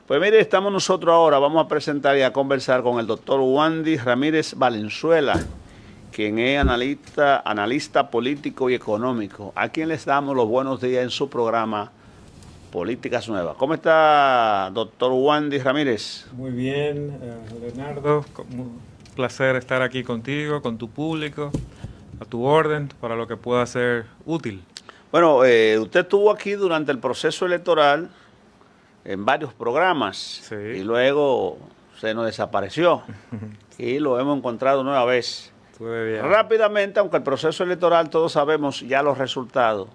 Pues mire, estamos nosotros ahora, vamos a presentar y a conversar con el doctor Wandy Ramírez Valenzuela, quien es analista político y económico, a quien les damos los buenos días en su programa Políticas Nuevas. ¿Cómo está, doctor Wandy Ramírez? Muy bien, Leonardo. Un placer estar aquí contigo, con tu público, a tu orden, para lo que pueda ser útil. Bueno, usted estuvo aquí durante el proceso electoral en varios programas, Sí. Y luego se nos desapareció y lo hemos encontrado nueva vez. Estuve bien. Rápidamente, aunque el proceso electoral todos sabemos ya los resultados,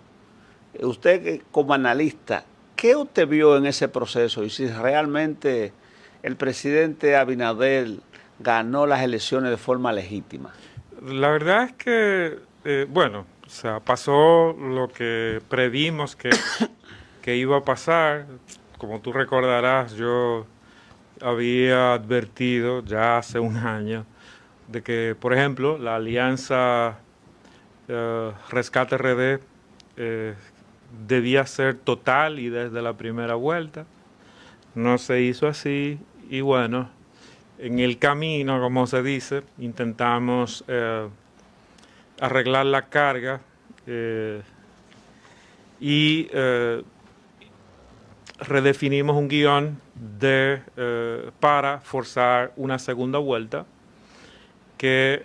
usted como analista, ¿qué usted vio en ese proceso y si realmente el presidente Abinader ganó las elecciones de forma legítima? La verdad es que, o sea, pasó lo que previmos que iba a pasar. Como tú recordarás, yo había advertido ya hace un año de que, por ejemplo, la alianza Rescate RD debía ser total y desde la primera vuelta. No se hizo así y bueno, en el camino, como se dice, intentamos arreglar la carga y redefinimos un guión para forzar una segunda vuelta que,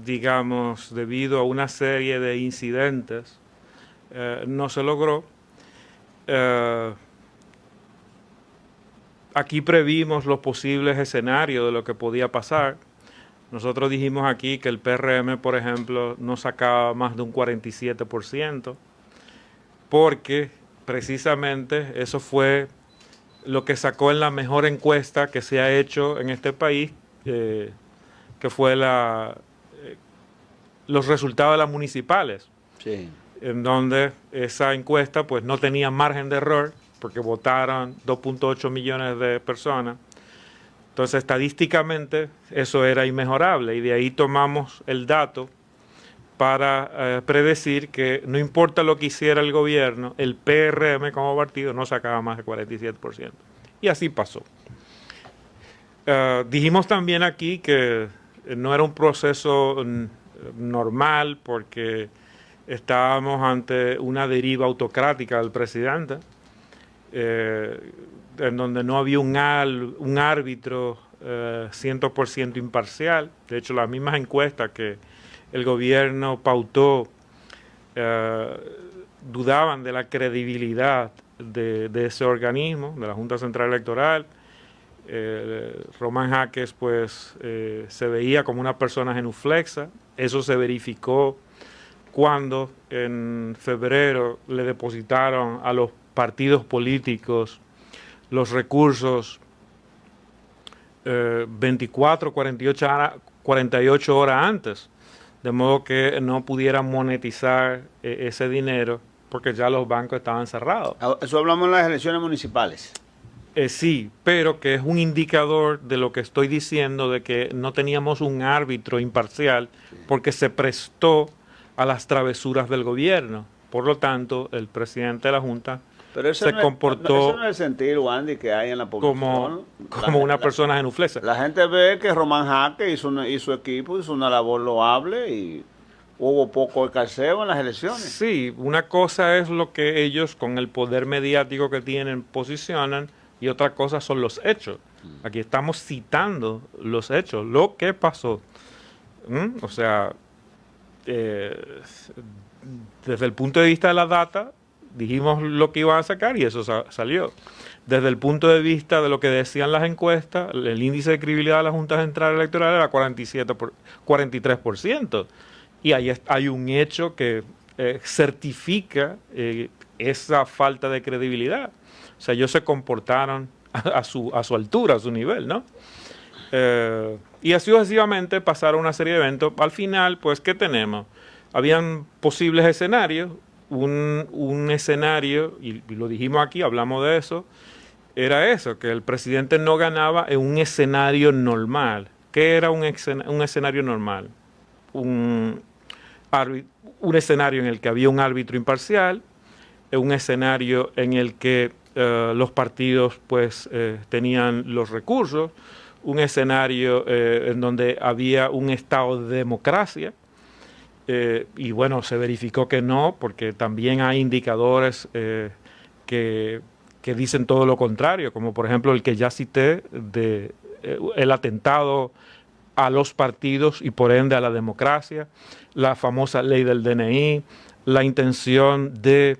digamos, debido a una serie de incidentes, no se logró. Aquí previmos los posibles escenarios de lo que podía pasar. Nosotros dijimos aquí que el PRM, por ejemplo, no sacaba más de un 47%, porque precisamente eso fue lo que sacó en la mejor encuesta que se ha hecho en este país, que fue los resultados de las municipales, Sí. en donde esa encuesta pues no tenía margen de error, porque votaron 2.8 millones de personas. Entonces, estadísticamente, eso era inmejorable, y de ahí tomamos el dato para predecir que no importa lo que hiciera el gobierno, el PRM como partido no sacaba más de 47%. Y así pasó. Dijimos también aquí que no era un proceso normal porque estábamos ante una deriva autocrática del presidente, en donde no había un árbitro 100% imparcial. De hecho, las mismas encuestas que el gobierno pautó dudaban de la credibilidad de ese organismo, de la Junta Central Electoral. Román Jaques pues se veía como una persona genuflexa. Eso se verificó cuando en febrero le depositaron a los partidos políticos los recursos 24, 48 horas antes, de modo que no pudieran monetizar ese dinero porque ya los bancos estaban cerrados. Eso hablamos en las elecciones municipales. Sí, pero que es un indicador de lo que estoy diciendo, de que no teníamos un árbitro imparcial porque se prestó a las travesuras del gobierno. Por lo tanto, el presidente de la Junta se comportó eso no es el sentir, Wandy, que hay en la población. como una persona genuflexa. La gente ve que Román Jaques y su equipo hizo una labor loable y hubo poco escarceo en las elecciones. Sí, una cosa es lo que ellos con el poder mediático que tienen posicionan y otra cosa son los hechos. Aquí estamos citando los hechos, lo que pasó. O sea, desde el punto de vista de la data, dijimos lo que iban a sacar y eso salió. Desde el punto de vista de lo que decían las encuestas, el índice de credibilidad de la Junta Central Electoral era 43%. Y ahí hay un hecho que certifica esa falta de credibilidad. O sea, ellos se comportaron a su altura, a su nivel, ¿no? Y así sucesivamente pasaron una serie de eventos. Al final, pues, ¿qué tenemos? Habían posibles escenarios. Un escenario, y lo dijimos aquí, hablamos de eso, era eso, que el presidente no ganaba en un escenario normal. ¿Qué era un escenario normal? Un escenario en el que había un árbitro imparcial, un escenario en el que los partidos pues tenían los recursos, un escenario en donde había un estado de democracia, y bueno, se verificó que no, porque también hay indicadores que dicen todo lo contrario, como por ejemplo el que ya cité, de el atentado a los partidos y por ende a la democracia, la famosa ley del DNI, la intención de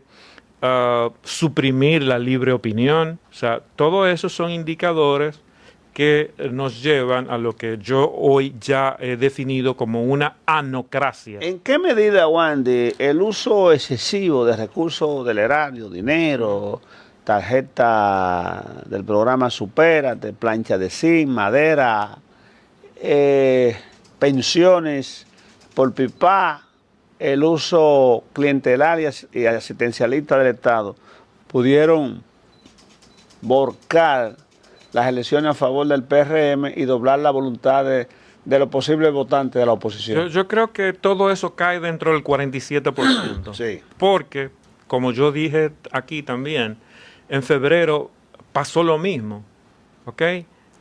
suprimir la libre opinión. O sea, todo eso son indicadores que nos llevan a lo que yo hoy ya he definido como una anocracia. ¿En qué medida, Wandy, el uso excesivo de recursos del erario, dinero, tarjeta del programa Supérate, plancha de zinc, madera, pensiones por pipa, el uso clientelar y asistencialista del Estado, pudieron volcar las elecciones a favor del PRM y doblar la voluntad de los posibles votantes de la oposición? Yo creo que todo eso cae dentro del 47%. Sí. Porque, como yo dije aquí también, en febrero pasó lo mismo. ¿Ok?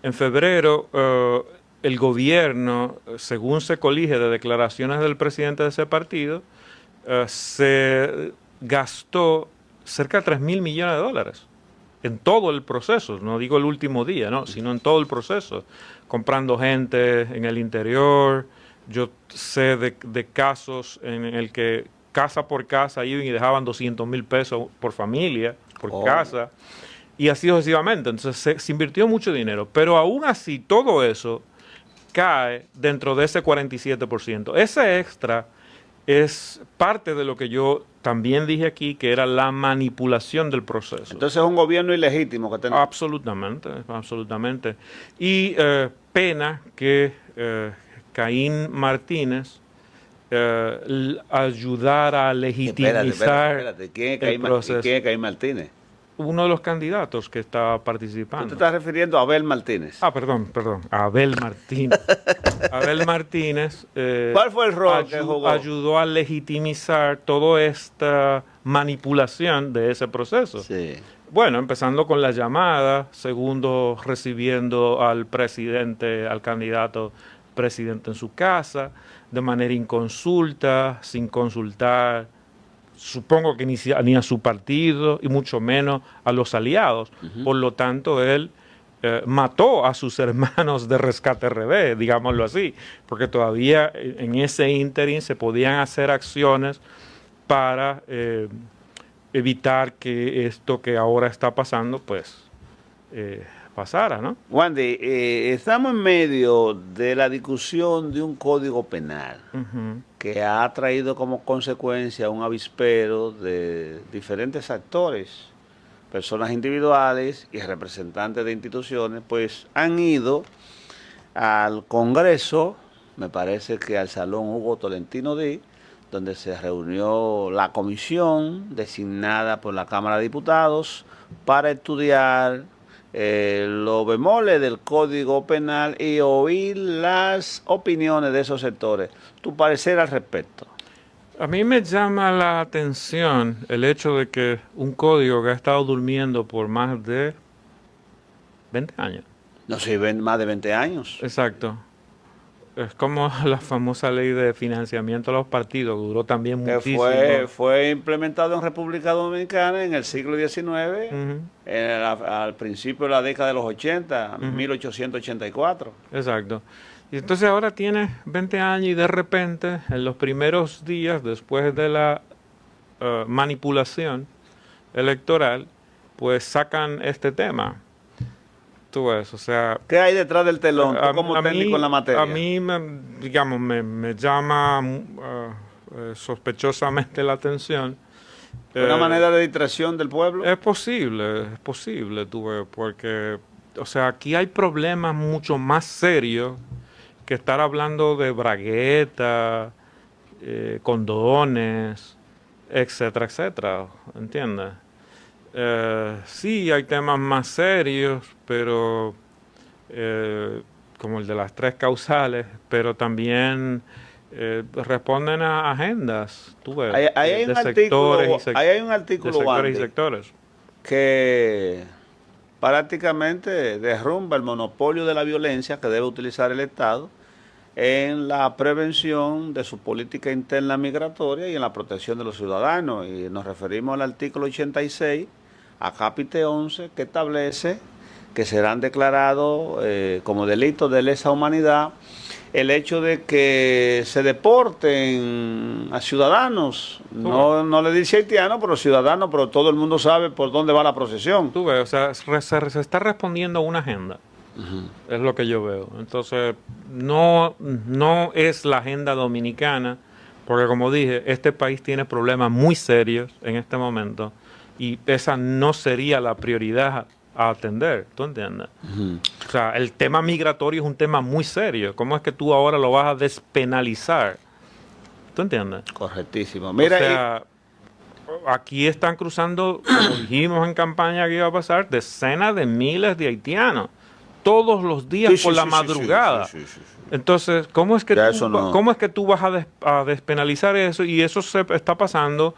En febrero el gobierno, según se colige de declaraciones del presidente de ese partido, se gastó cerca de 3.000 millones de dólares en todo el proceso, no digo el último día, no, sino en todo el proceso, comprando gente en el interior. Yo sé de casos en el que casa por casa iban y dejaban 200.000 pesos por familia, por casa, y así sucesivamente. Entonces se invirtió mucho dinero, pero aún así todo eso cae dentro de ese 47%. Ese extra es parte de lo que yo también dije aquí, que era la manipulación del proceso. Entonces es un gobierno ilegítimo que tenemos. Absolutamente, absolutamente. Y pena que Caín Martínez ayudara a legitimizar Espérate. ¿Quién el proceso. ¿Quién es Caín Martínez? Uno de los candidatos que está ¿Tú participando. te estás refiriendo a Abel Martínez? Perdón, Abel Martínez. Abel Martínez ¿Cuál fue el rol que jugó? ayudó a legitimizar toda esta manipulación de ese proceso. Sí. Bueno, empezando con la llamada, segundo, recibiendo al presidente, al candidato presidente en su casa, de manera inconsulta, sin consultar, supongo que ni a su partido y mucho menos a los aliados. Por lo tanto, él mató a sus hermanos de Rescate RD, digámoslo así, porque todavía en ese ínterin se podían hacer acciones para evitar que esto que ahora está pasando, pues, pasara, ¿no? Wandy, estamos en medio de la discusión de un código penal que ha traído como consecuencia un avispero de diferentes actores, personas individuales y representantes de instituciones, pues han ido al Congreso, me parece que al Salón Hugo Tolentino Díaz, donde se reunió la comisión designada por la Cámara de Diputados para estudiar los bemoles del Código Penal y oír las opiniones de esos sectores. ¿Tu parecer al respecto? A mí me llama la atención el hecho de que un código que ha estado durmiendo por más de 20 años. No sé, más de 20 años. Exacto. Es como la famosa ley de financiamiento a los partidos, que duró también muchísimo. Fue implementado en República Dominicana en el siglo XIX, al principio de la década de los 80, 1884. Exacto. Y entonces ahora tiene 20 años y de repente, en los primeros días después de la manipulación electoral, pues sacan este tema. Tú ves, o sea, ¿qué hay detrás del telón? Tú como técnico en la materia. A mí, digamos, me llama sospechosamente la atención. ¿Una manera de distracción del pueblo? Es posible, tú ves, porque, o sea, aquí hay problemas mucho más serios que estar hablando de bragueta, condones, etcétera, etcétera, ¿entiendes? Sí, hay temas más serios, pero como el de las 3 causales, pero también responden a agendas, tú ves, Ahí hay un artículo, sectores y sectores. que prácticamente derrumba el monopolio de la violencia que debe utilizar el Estado en la prevención de su política interna migratoria y en la protección de los ciudadanos. Y nos referimos al artículo 86, acápite 11, que establece que serán declarados como delitos de lesa humanidad el hecho de que se deporten a ciudadanos, no le dice haitianos, pero ciudadanos, pero todo el mundo sabe por dónde va la procesión. Tú ves, o sea, se está respondiendo a una agenda. Es lo que yo veo. Entonces, no es la agenda dominicana, porque como dije, este país tiene problemas muy serios en este momento y esa no sería la prioridad a atender, ¿tú entiendes? O sea, el tema migratorio es un tema muy serio. ¿Cómo es que tú ahora lo vas a despenalizar? ¿Tú entiendes? Correctísimo. Mira, o sea, aquí están cruzando, como dijimos en campaña que iba a pasar, decenas de miles de haitianos todos los días por la madrugada. Sí. Entonces, ¿cómo es que tú vas a despenalizar eso? Y eso se está pasando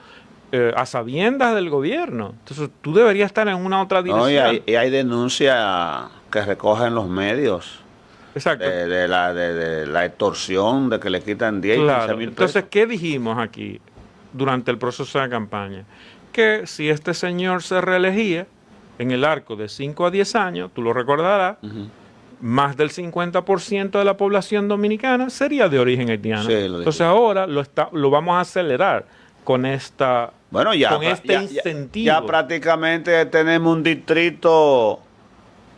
a sabiendas del gobierno. Entonces, tú deberías estar en una otra dirección. No, y hay denuncias que recogen los medios. Exacto. De la extorsión, de que le quitan 10 y 15 mil pesos. Entonces, ¿qué dijimos aquí durante el proceso de campaña? Que si este señor se reelegía en el arco de 5 a 10 años, tú lo recordarás, más del 50% de la población dominicana sería de origen haitiano. Sí, entonces ahora lo vamos a acelerar con este incentivo. Ya prácticamente tenemos un distrito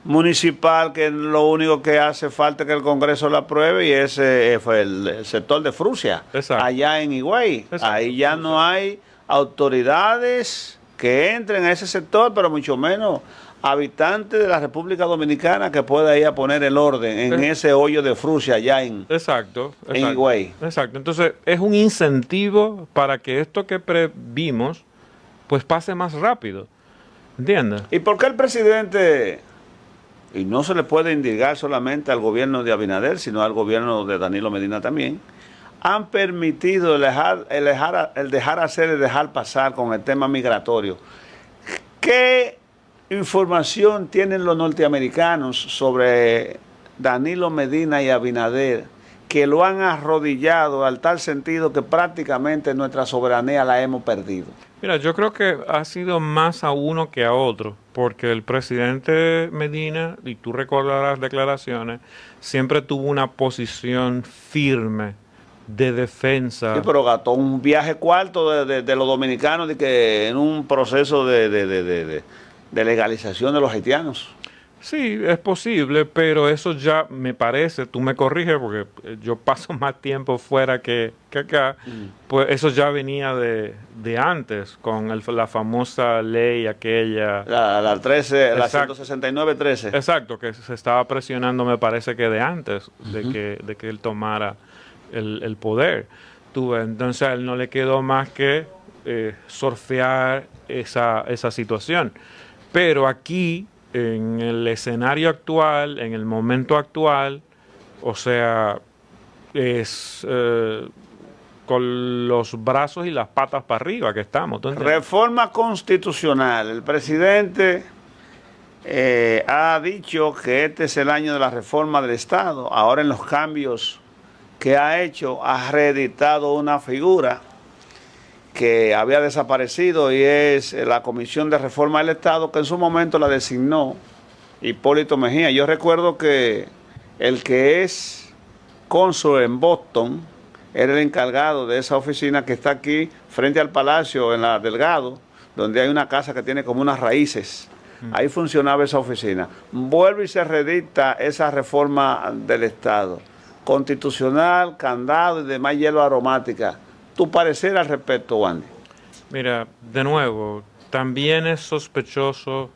municipal que lo único que hace falta es que el Congreso lo apruebe, y ese fue el sector de Frusia, allá en Higüey. Ahí ya no hay autoridades que entren a ese sector, pero mucho menos habitantes de la República Dominicana que pueda ir a poner el orden en ese hoyo de Frusia allá en Higüey. Exacto. Entonces, es un incentivo para que esto que previmos pues pase más rápido. ¿Entiendes? ¿Y por qué el presidente, y no se le puede indicar solamente al gobierno de Abinader, sino al gobierno de Danilo Medina también, han permitido el dejar hacer y dejar pasar con el tema migratorio? ¿Qué información tienen los norteamericanos sobre Danilo Medina y Abinader, que lo han arrodillado al tal sentido que prácticamente nuestra soberanía la hemos perdido? Mira, yo creo que ha sido más a uno que a otro, porque el presidente Medina, y tú recordarás declaraciones, siempre tuvo una posición firme de defensa. Sí, pero gastó un viaje cuarto de los dominicanos de que en un proceso de legalización de los haitianos. Sí, es posible, pero eso ya me parece, tú me corriges porque yo paso más tiempo fuera que acá, pues eso ya venía de antes, con la famosa ley aquella. La 169-13. Exacto, que se estaba presionando, me parece que de antes de que él tomara el poder. Entonces a él no le quedó más que surfear esa situación. Pero aquí, en el escenario actual, en el momento actual, o sea, es con los brazos y las patas para arriba que estamos. Reforma constitucional. El presidente ha dicho que este es el año de la reforma del Estado. Ahora, en los cambios que ha hecho, ha reeditado una figura que había desaparecido, y es la Comisión de Reforma del Estado, que en su momento la designó Hipólito Mejía. Yo recuerdo que el que es cónsul en Boston era el encargado de esa oficina que está aquí frente al Palacio, en la Delgado, donde hay una casa que tiene como unas raíces. Ahí funcionaba esa oficina. Vuelve y se reedita esa reforma del Estado, constitucional, candado y demás hierba aromática. ¿Tu parecer al respecto, Wandy? Mira, de nuevo, también es sospechoso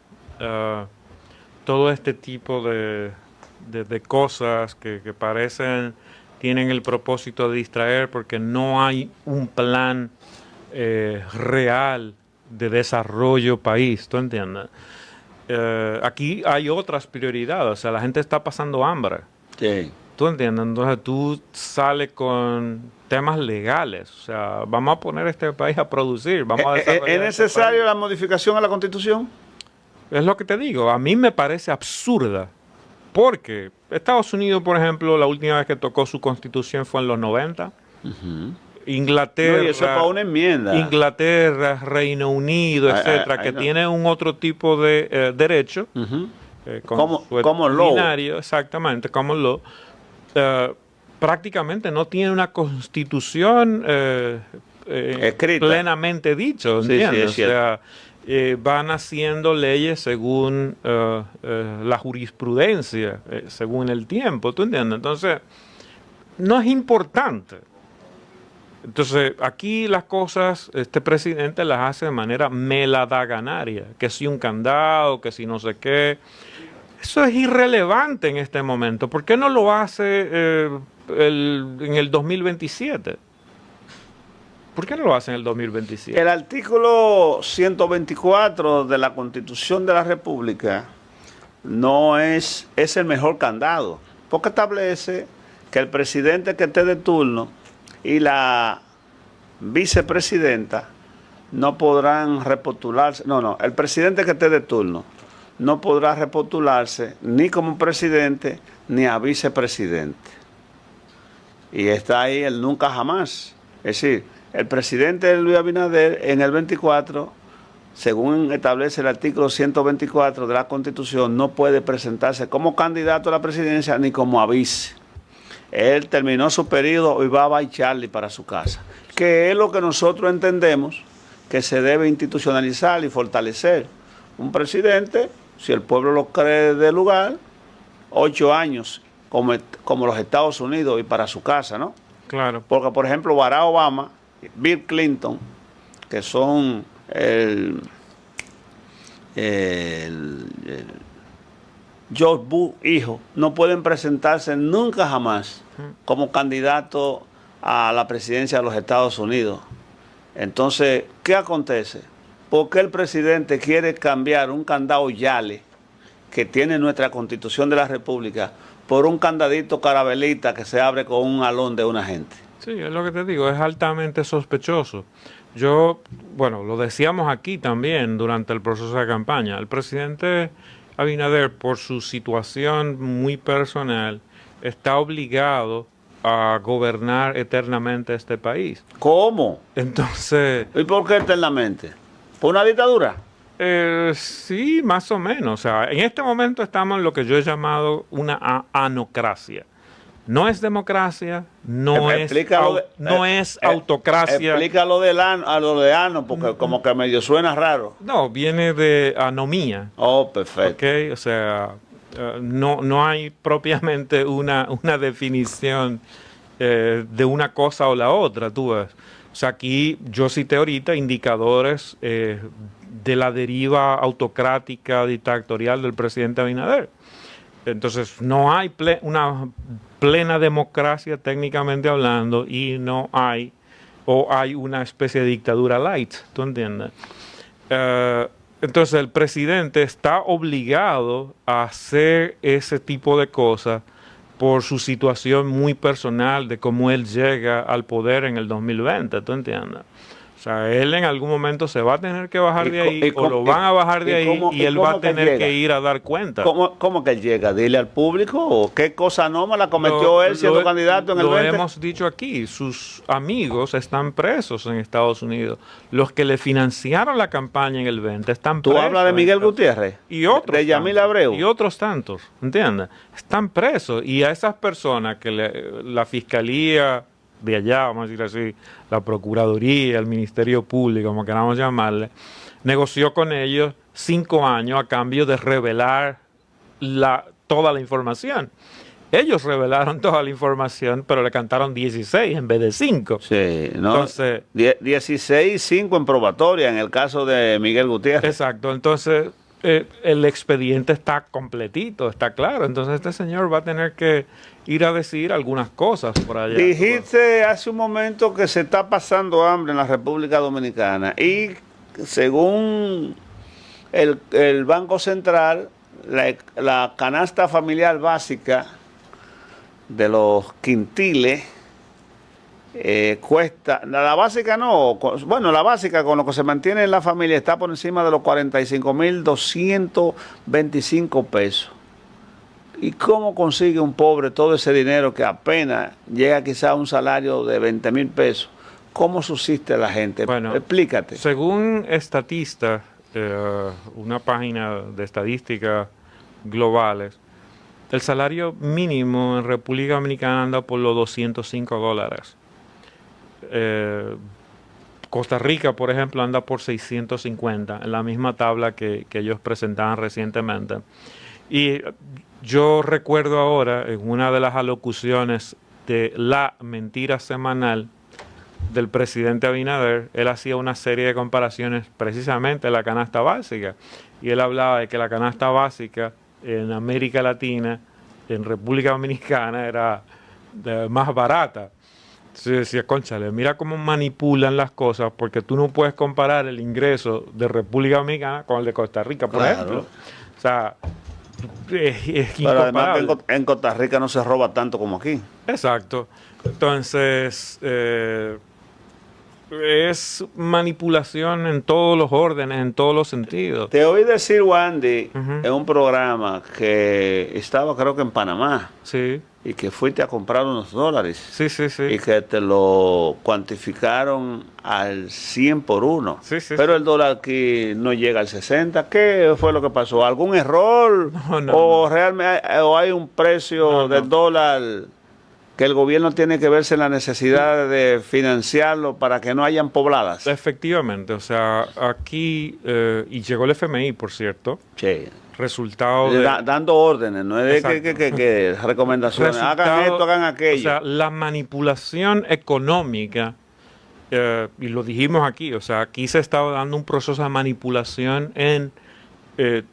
todo este tipo de cosas que parecen, tienen el propósito de distraer, porque no hay un plan real de desarrollo país, ¿tú entiendes? Aquí hay otras prioridades, o sea, la gente está pasando hambre. Sí. ¿Tú entiendes? Entonces tú sales con temas legales, o sea, vamos a poner este país a producir, vamos a desarrollar. ¿Es necesaria la modificación a la Constitución? es lo que te digo, a mí me parece absurda, porque Estados Unidos, por ejemplo, la última vez que tocó su constitución fue en los 90. Inglaterra, No, y eso es para una enmienda. Inglaterra, Reino Unido, etcétera, que no. tiene un otro tipo de derecho, Como law. Exactamente, como law, prácticamente no tiene una constitución escrita, plenamente dicho, ¿entiendes? Sí, es cierto. Van haciendo leyes según la jurisprudencia, según el tiempo, ¿tú entiendes? Entonces, no es importante. Entonces, aquí las cosas, este presidente las hace de manera meladaganaria, que si un candado, que si no sé qué. Eso es irrelevante en este momento. ¿Por qué no lo hace en el 2027? ¿Por qué no lo hace en el 2027? El artículo 124 de la Constitución de la República no es el mejor candado, porque establece que el presidente que esté de turno y la vicepresidenta no podrán repostularse. No, el presidente que esté de turno no podrá repostularse ni como presidente ni a vicepresidente. Y está ahí el nunca jamás. Es decir, el presidente Luis Abinader en el 24, según establece el artículo 124 de la Constitución, no puede presentarse como candidato a la presidencia ni como a vice. Él terminó su periodo y va a bailarle para su casa, que es lo que nosotros entendemos que se debe institucionalizar y fortalecer. Un presidente, si el pueblo lo cree de lugar, 8 años, como los Estados Unidos, y para su casa, ¿no? Claro. Porque, por ejemplo, Barack Obama, Bill Clinton, que son George Bush, hijo, no pueden presentarse nunca jamás como candidato a la presidencia de los Estados Unidos. Entonces, ¿qué acontece? ¿Por qué el presidente quiere cambiar un candado Yale que tiene nuestra Constitución de la República por un candadito carabelita que se abre con un alón de una gente? Sí, es lo que te digo, es altamente sospechoso. Bueno, lo decíamos aquí también durante el proceso de campaña. El presidente Abinader, por su situación muy personal, está obligado a gobernar eternamente este país. ¿Cómo? Entonces... ¿Y por qué eternamente? ¿Por una dictadura? Sí, más o menos. O sea, en este momento estamos en lo que yo he llamado una anocracia. No es democracia, no es autocracia. Explícalo a lo de ano, porque como que medio suena raro. No, viene de anomía. Oh, perfecto. ¿Okay? O sea, no hay propiamente una definición de una cosa o la otra, tú ves. O sea, aquí yo cité ahorita indicadores de la deriva autocrática, dictatorial del presidente Abinader. Entonces, no hay una plena democracia técnicamente hablando y no hay, o hay una especie de dictadura light, ¿tú entiendes? Entonces, el presidente está obligado a hacer ese tipo de cosas por su situación muy personal de cómo él llega al poder en el 2020, ¿tú entiendes? O sea, él en algún momento se va a tener que bajar de ahí, o lo van a bajar de ahí, y él va a tener que ir a dar cuenta. ¿Cómo que él llega? ¿Dile al público? ¿O qué cosa anómala cometió él siendo candidato en el 20? Lo hemos dicho aquí, sus amigos están presos en Estados Unidos. Los que le financiaron la campaña en el 20 están presos. ¿Tú hablas de Miguel Gutiérrez? Y otros de Yamil Abreu. Y otros tantos, ¿entiendes? Están presos. Y a esas personas que la fiscalía de allá, vamos a decir así, la Procuraduría, el Ministerio Público, como queramos llamarle, negoció con ellos 5 años a cambio de revelar toda la información. Ellos revelaron toda la información, pero le cantaron 16 en vez de 5. Sí, ¿no? Entonces, 16 y 5 en probatoria en el caso de Miguel Gutiérrez. Exacto, entonces el expediente está completito, está claro. Entonces este señor va a tener que ir a decir algunas cosas por allá. Dijiste hace un momento que se está pasando hambre en la República Dominicana y según el Banco Central, la canasta familiar básica de los quintiles cuesta, la básica no, bueno, la básica con lo que se mantiene en la familia está por encima de los 45.225 pesos. ¿Y cómo consigue un pobre todo ese dinero que apenas llega quizá a un salario de 20.000 pesos? ¿Cómo subsiste la gente? Bueno, explícate. Según Statista, una página de estadísticas globales, el salario mínimo en República Dominicana anda por los $205. Costa Rica, por ejemplo, anda por 650, en la misma tabla que ellos presentaban recientemente. Y yo recuerdo ahora, en una de las alocuciones de La Mentira Semanal del presidente Abinader, él hacía una serie de comparaciones precisamente de la canasta básica. Y él hablaba de que la canasta básica en América Latina, en República Dominicana, era más barata. Entonces decía, cónchale, mira cómo manipulan las cosas, porque tú no puedes comparar el ingreso de República Dominicana con el de Costa Rica, por ejemplo. O sea, es Pero además incomparable. en Costa Rica no se roba tanto como aquí. Exacto. Entonces, es manipulación en todos los órdenes, en todos los sentidos. Te oí decir, Wandy, en un programa que estaba creo que en Panamá Sí, y que fuiste a comprar unos dólares sí, sí, sí. y que te lo cuantificaron al 100 por 1. Sí, sí, Pero sí. el dólar aquí no llega al 60. ¿Qué fue lo que pasó? ¿Algún error? No, ¿O realmente o hay un precio del dólar que el gobierno tiene que verse en la necesidad de financiarlo para que no hayan pobladas? Efectivamente, o sea, aquí, y llegó el FMI, por cierto, Sí. resultado de... Dando órdenes, no es de Exacto. que recomendaciones. Hagan esto, hagan aquello. O sea, la manipulación económica, y lo dijimos aquí, o sea, aquí se estaba dando un proceso de manipulación en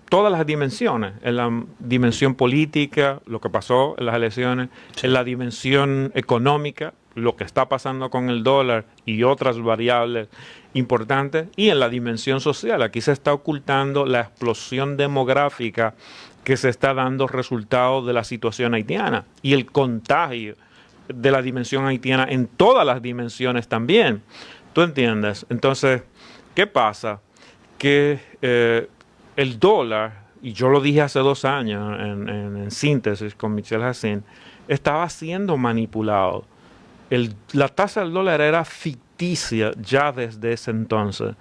todas las dimensiones, en la dimensión política, lo que pasó en las elecciones, en la dimensión económica, lo que está pasando con el dólar y otras variables importantes, y en la dimensión social. Aquí se está ocultando la explosión demográfica que se está dando resultado de la situación haitiana y el contagio de la dimensión haitiana en todas las dimensiones también. ¿Tú entiendes? Entonces, ¿qué pasa? Que el dólar, y yo lo dije hace 2 años en síntesis con Michelle Hassin, estaba siendo manipulado. La tasa del dólar era ficticia ya desde ese entonces.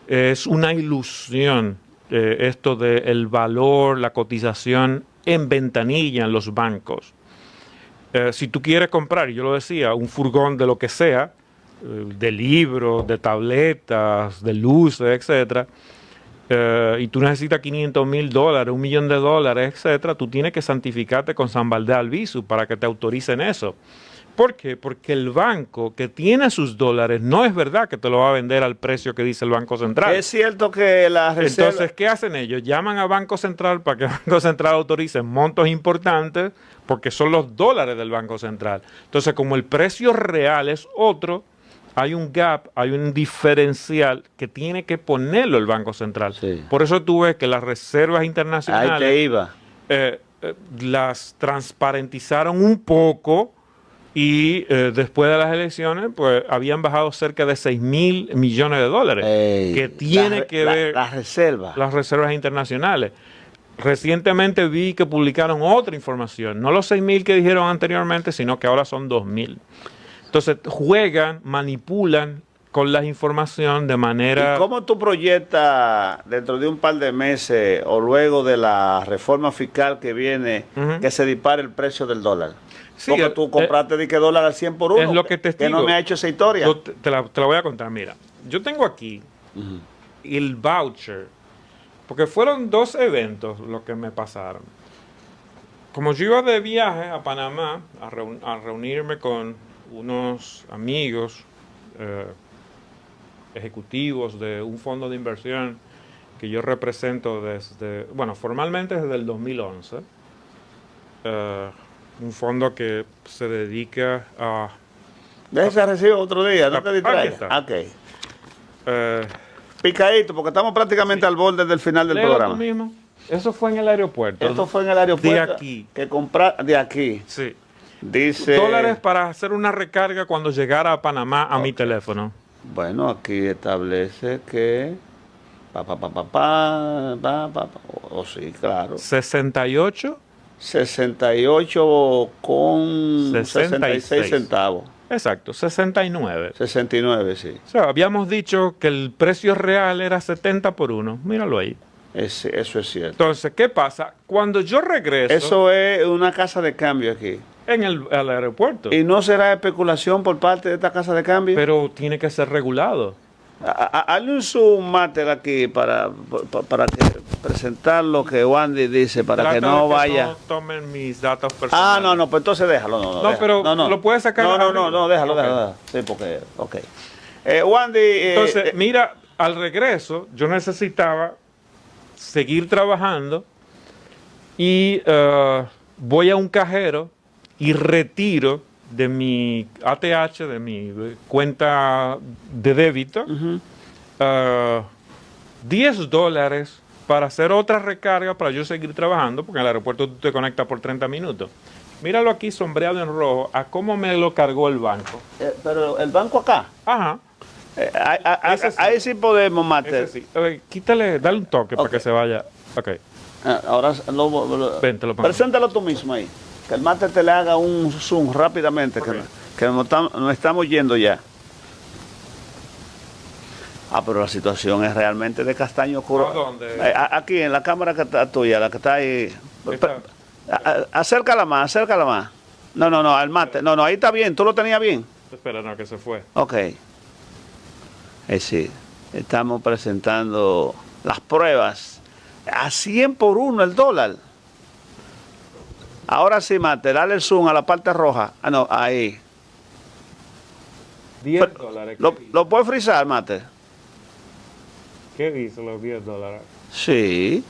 Es una ilusión esto del valor, la cotización en ventanilla en los bancos. Si tú quieres comprar, y yo lo decía, un furgón de lo que sea, de libros, de tabletas, de luces, etcétera, y tú necesitas $500,000, $1 millón, etcétera, tú tienes que santificarte con San Valdés Albizu para que te autoricen eso. ¿Por qué? Porque el banco que tiene sus dólares no es verdad que te lo va a vender al precio que dice el Banco Central. Es cierto que la reserva... Entonces, ¿qué hacen ellos? Llaman al Banco Central para que el Banco Central autorice montos importantes porque son los dólares del Banco Central. Entonces, como el precio real es otro, hay un gap, hay un diferencial que tiene que ponerlo el Banco Central. Sí. Por eso tú ves que las reservas internacionales Ahí te iba. las transparentizaron un poco y después de las elecciones pues habían bajado cerca de $6,000 millones que tiene que ver las reservas. las reservas internacionales. Recientemente vi que publicaron otra información, no los 6,000 que dijeron anteriormente, sino que ahora son 2,000. Entonces juegan, manipulan con la información de manera... ¿Y cómo tú proyectas dentro de un par de meses o luego de la reforma fiscal que viene que se dispare el precio del dólar? Sí, porque tú compraste de que dólar al 100 por 1. es lo que te no digo. me ha hecho esa historia. Yo te la voy a contar. Mira, yo tengo aquí el voucher, porque fueron 2 eventos los que me pasaron. Como yo iba de viaje a Panamá a reunirme con unos amigos ejecutivos de un fondo de inversión que yo represento desde, bueno, formalmente desde el 2011. Un fondo que se dedica a... Déjese recibo otro día, no te distraigas. Aquí Ok. Picadito, porque estamos prácticamente al borde del final del léelo programa. tú mismo. Eso fue en el aeropuerto. Esto fue en el aeropuerto. De aquí. De aquí. Sí. Dice... dólares para hacer una recarga cuando llegara a Panamá a mi teléfono. Bueno, aquí establece que... sí, claro. 68. 68 con 66 66 centavos. Exacto, 69. 69, sí. O sea, habíamos dicho que el precio real era 70 por 1. Míralo ahí. Eso es cierto. Entonces, ¿qué pasa? Cuando yo regreso Eso es una casa de cambio aquí. en el aeropuerto, ¿Y no será especulación por parte de esta casa de cambio? pero tiene que ser regulado. Hazle un zoom master aquí para que presentar lo que Wandy dice, para Trata que no de que vaya. no tomen mis datos personales. No, pues entonces déjalo. No, déjalo. pero lo puedes sacar. No, déjalo, Ok. déjalo. Sí, porque, ok. Wandy... Entonces, mira, al regreso, yo necesitaba seguir trabajando y voy a un cajero y retiro de mi ATH, de mi cuenta de débito, $10 para hacer otra recarga para yo seguir trabajando, porque en el aeropuerto tú te conectas por 30 minutos. Míralo aquí sombreado en rojo, a cómo me lo cargó el banco. pero el banco acá. Ajá. Ese sí. Ahí sí podemos, master. Ese sí. Quítale, dale un toque para Ok. que se vaya. Ok. Ahora Ven, te lo pongo. preséntalo tú mismo ahí. Que el máster te le haga un zoom rápidamente, Ok. que nos estamos yendo ya. Pero la situación es realmente de castaño oscuro. ¿A dónde? Aquí, en la cámara que está tuya, la que está ahí. Está. Acércala más. No, al máster. No, ahí está bien. ¿Tú lo tenías bien? Espera, no, que se fue. Ok. Sí, estamos presentando las pruebas a 100 por 1 el dólar. Ahora sí, mate, dale el zoom a la parte roja. No, ahí. $10. ¿Lo puedes frizar, mate? ¿Qué dice los $10? Sí.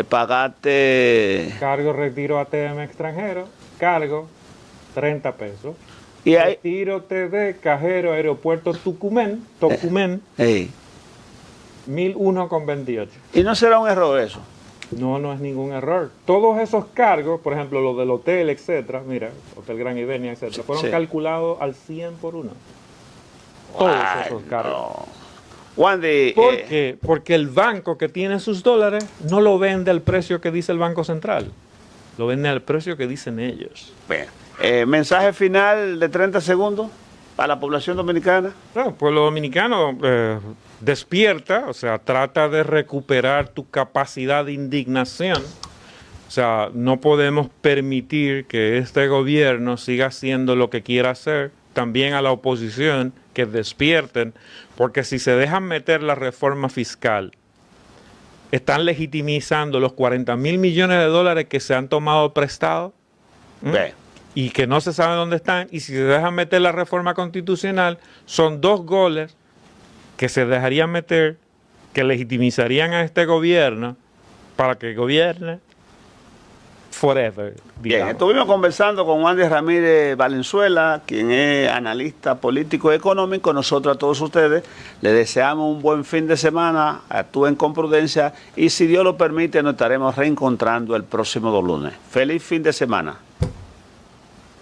Pagaste. Cargo, retiro ATM extranjero, cargo 30 pesos. Y ahí. Retiro TV, cajero, aeropuerto Tucumán, Ey. 1001,28. Y no será un error eso. No es ningún error. Todos esos cargos, por ejemplo, los del hotel, etcétera, mira, Hotel Gran Ivenia, etcétera, fueron Sí. calculados al 100 por 1. Todos esos cargos. No. Wandy. ¿Por qué? Porque el banco que tiene sus dólares no lo vende al precio que dice el Banco Central. Lo vende al precio que dicen ellos. Mensaje final de 30 segundos para la población dominicana. No, el pueblo dominicano despierta, o sea, trata de recuperar tu capacidad de indignación. O sea, no podemos permitir que este gobierno siga haciendo lo que quiera hacer. También a la oposición que despierten, porque si se dejan meter la reforma fiscal, están legitimizando los 40,000 millones de dólares que se han tomado prestados y que no se sabe dónde están. Y si se dejan meter la reforma constitucional, son 2 goles que se dejarían meter, que legitimizarían a este gobierno para que gobierne forever. Bien, digamos. estuvimos conversando con Wandy Ramírez Valenzuela, quien es analista político y económico. Nosotros a todos ustedes les deseamos un buen fin de semana, actúen con prudencia y si Dios lo permite nos estaremos reencontrando el próximo lunes. Feliz fin de semana.